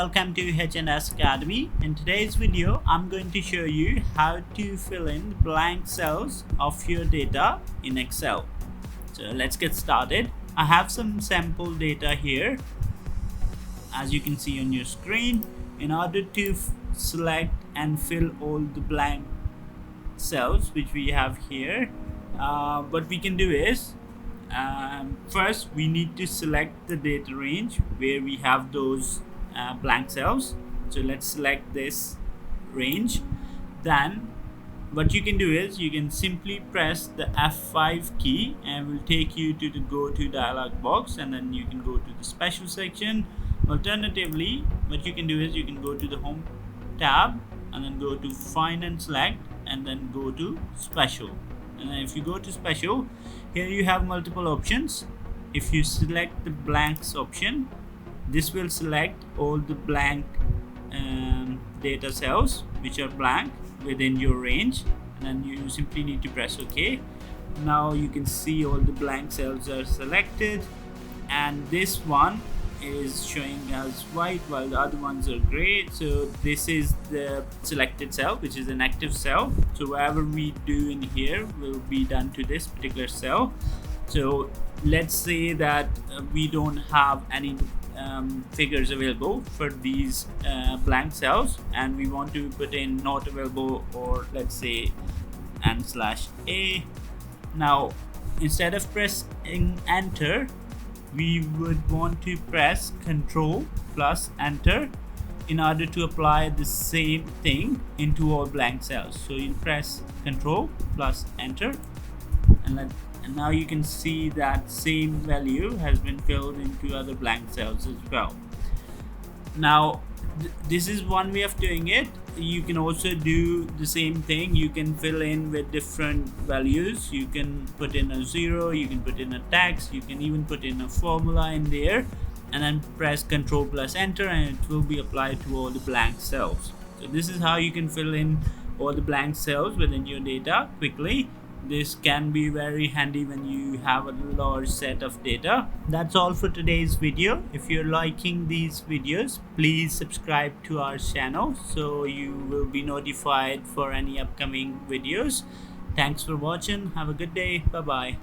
welcome to H&S Academy. In today's video, I'm going to show you how to fill in blank cells of your data in Excel. So let's get started. I have some sample data here, as you can see on your screen. In order to select and fill all the blank cells which we have here, what we can do is first we need to select the data range where we have those blank cells. So let's select this range. Then what you can do is you can simply press the F5 key and will take you to the go to dialog box, and then you can go to the special section. Alternatively, what you can do is you can go to the home tab and then go to find and select, and then go to special. And then if you go to special, here you have multiple options. If you select the blanks option, this will select all the blank data cells which are blank within your range, and then you simply need to press OK. Now you can see all the blank cells are selected, and this one is showing as white while the other ones are gray. So this is the selected cell, which is an active cell. So whatever we do in here will be done to this particular cell. So let's say that we don't have any figures available for these blank cells, and we want to put in not available, or let's say n/a. Now instead of pressing enter, we would want to press Ctrl plus Enter in order to apply the same thing into all blank cells. So you press Ctrl plus Enter, and now you can see that same value has been filled into other blank cells as well. Now this is one way of doing it. You can also do the same thing. You can fill in with different values. You can put in a 0, you can put in a text, you can even put in a formula in there, and then press Ctrl plus Enter, and it will be applied to all the blank cells. So this is how you can fill in all the blank cells within your data quickly. This can be very handy when you have a large set of data. That's all for today's video. If you're liking these videos, please subscribe to our channel so you will be notified for any upcoming videos. Thanks for watching. Have a good day. Bye bye.